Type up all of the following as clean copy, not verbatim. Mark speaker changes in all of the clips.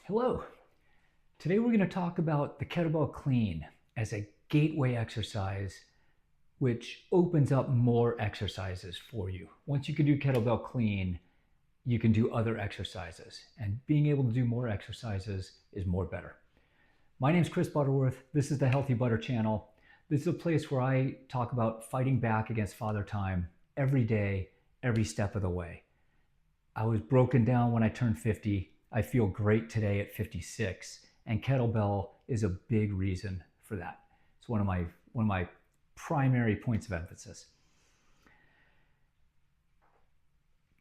Speaker 1: Hello. Today we're going to talk about the Kettlebell Clean as a gateway exercise which opens up more exercises for you. Once you can do Kettlebell Clean, you can do other exercises, and being able to do more exercises is more better. My name is Chris Butterworth. This is the Healthy Butter channel. This is a place where I talk about fighting back against Father Time every day, every step of the way. I was broken down when I turned 50. I feel great today at 56, and kettlebell is a big reason for that. It's one of my primary points of emphasis.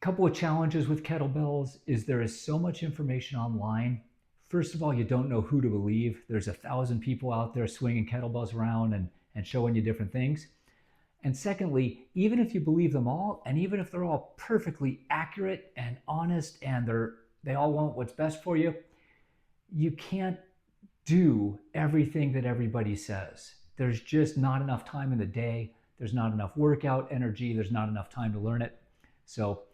Speaker 1: A couple of challenges with kettlebells is there is so much information online. First of all, you don't know who to believe. There's 1,000 people out there swinging kettlebells around and showing you different things. And secondly, even if you believe them all, and even if they're all perfectly accurate and honest and they all want what's best for you, you can't do everything that everybody says. There's just not enough time in the day. There's not enough workout energy. There's not enough time to learn it. So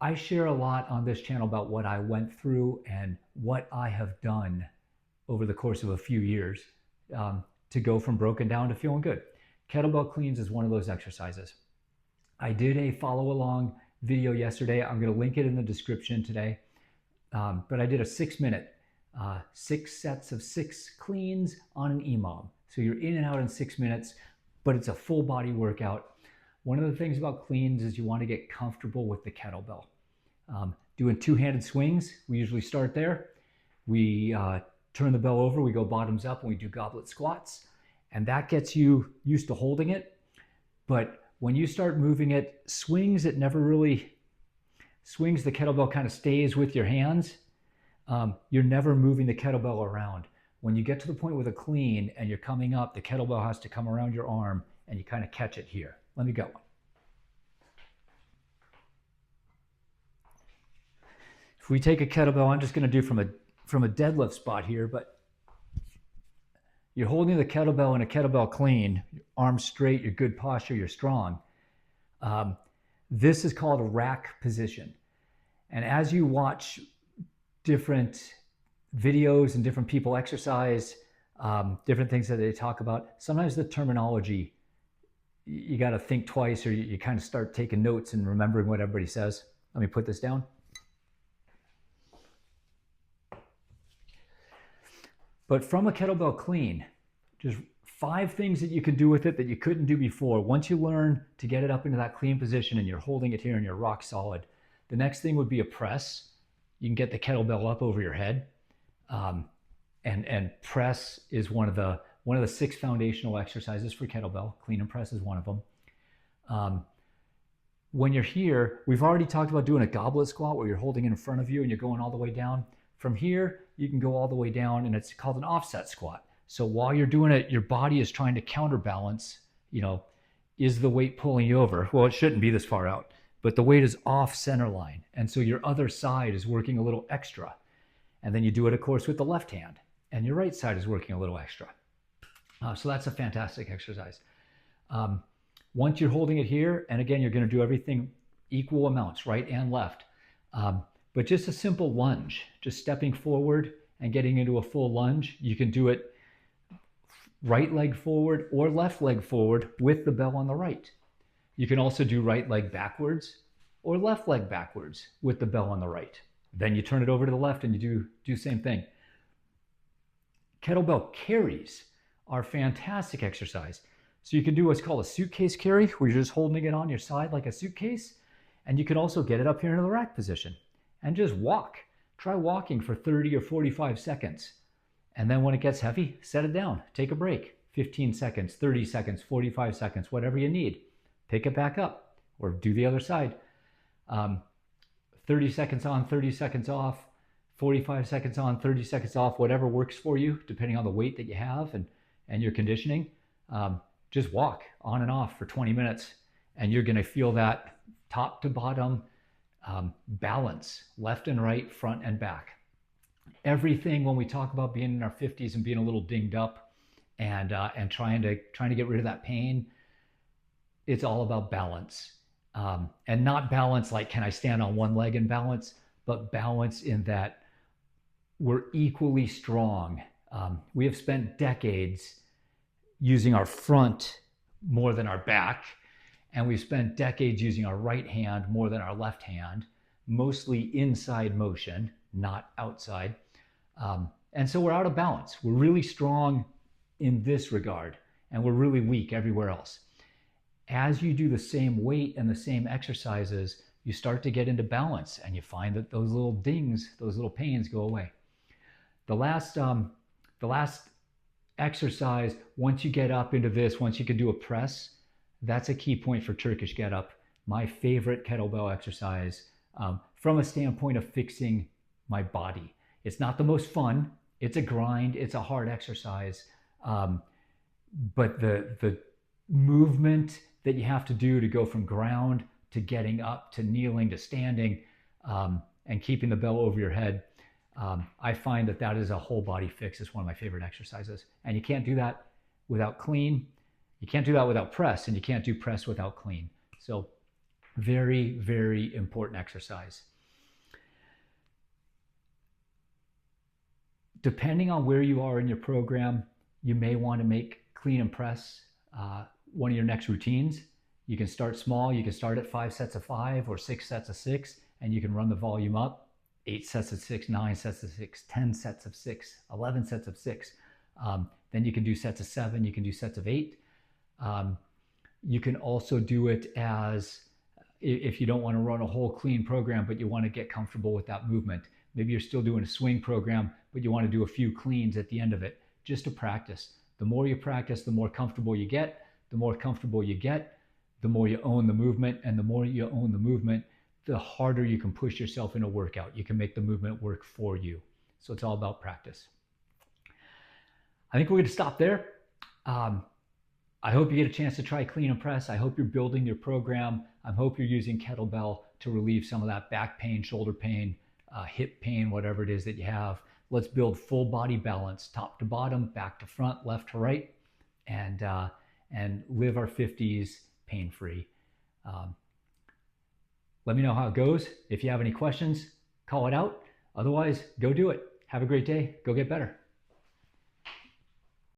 Speaker 1: I share a lot on this channel about what I went through and what I have done over the course of a few years to go from broken down to feeling good. Kettlebell Cleans is one of those exercises. I did a follow along video yesterday. I'm going to link it in the description today. But I did a 6-minute, 6 sets of 6 cleans on an EMOM. So you're in and out in 6 minutes, but it's a full body workout. One of the things about cleans is you want to get comfortable with the kettlebell. Doing two-handed swings, we usually start there. We turn the bell over, we go bottoms up, and we do goblet squats. And that gets you used to holding it. But when you start moving it, swings, it never really swings. The kettlebell kind of stays with your hands. You're never moving the kettlebell around. When you get to the point with a clean and you're coming up, the kettlebell has to come around your arm and you kind of catch it here. Let me go. If we take a kettlebell, I'm just going to do from a deadlift spot here, but you're holding the kettlebell in a kettlebell clean, your arms straight, you're good posture, you're strong. This is called a rack position. And as you watch different videos and different people exercise, different things that they talk about, sometimes the terminology, you got to think twice, or you kind of start taking notes and remembering what everybody says. Let me put this down. But from a kettlebell clean, just 5 things that you can do with it that you couldn't do before. Once you learn to get it up into that clean position and you're holding it here and you're rock solid, the next thing would be a press. You can get the kettlebell up over your head. And press is one of the 6 foundational exercises for kettlebell. Clean and press is one of them. When you're here, we've already talked about doing a goblet squat where you're holding it in front of you and you're going all the way down. From here, you can go all the way down, and it's called an offset squat. So while you're doing it, your body is trying to counterbalance, is the weight pulling you over? Well, it shouldn't be this far out, but the weight is off center line. And so your other side is working a little extra. And then you do it, of course, with the left hand, and your right side is working a little extra. So that's a fantastic exercise. Once you're holding it here, and again, you're going to do everything equal amounts, right and left. But just a simple lunge, just stepping forward and getting into a full lunge. You can do it right leg forward or left leg forward with the bell on the right. You can also do right leg backwards or left leg backwards with the bell on the right. Then you turn it over to the left and you do the same thing. Kettlebell carries are fantastic exercise. So you can do what's called a suitcase carry, where you're just holding it on your side like a suitcase. And you can also get it up here into the rack position and just walk. Try walking for 30 or 45 seconds. And then when it gets heavy, set it down. Take a break. 15 seconds, 30 seconds, 45 seconds, whatever you need. Pick it back up or do the other side. 30 seconds on, 30 seconds off, 45 seconds on, 30 seconds off, whatever works for you, depending on the weight that you have and your conditioning. Just walk on and off for 20 minutes, and you're going to feel that top to bottom balance, left and right, front and back. Everything when we talk about being in our 50s and being a little dinged up and trying to get rid of that pain, it's all about balance. And not balance like, can I stand on one leg and balance, but balance in that we're equally strong. We have spent decades using our front more than our back, and we've spent decades using our right hand more than our left hand, mostly inside motion, not outside. And so we're out of balance. We're really strong in this regard, and we're really weak everywhere else. As you do the same weight and the same exercises, you start to get into balance, and you find that those little dings, those little pains go away. The last exercise, once you get up into this, once you can do a press, that's a key point for Turkish get up. My favorite kettlebell exercise from a standpoint of fixing my body. It's not the most fun. It's a grind. It's a hard exercise. But the movement that you have to do to go from ground to getting up to kneeling to standing and keeping the bell over your head, I find that is a whole body fix. It's one of my favorite exercises. And you can't do that without clean. You can't do that without press, and you can't do press without clean. So very, very important exercise. Depending on where you are in your program, you may want to make clean and press one of your next routines. You can start small. You can start at 5 sets of 5 or 6 sets of 6, and you can run the volume up. 8 sets of 6, 9 sets of 6, 10 sets of 6, 11 sets of 6. Then you can do sets of 7. You can do sets of 8. You can also do it as, if you don't want to run a whole clean program, but you want to get comfortable with that movement. Maybe you're still doing a swing program, but you want to do a few cleans at the end of it, just to practice. The more you practice, the more comfortable you get. The more comfortable you get, the more you own the movement. And the more you own the movement, the harder you can push yourself in a workout. You can make the movement work for you. So it's all about practice. I think we're going to stop there. I hope you get a chance to try clean and press. I hope you're building your program. I hope you're using kettlebell to relieve some of that back pain, shoulder pain, hip pain, whatever it is that you have. Let's build full body balance, top to bottom, back to front, left to right, and live our 50s pain-free. Let me know how it goes. If you have any questions, call it out. Otherwise, go do it. Have a great day. Go get better.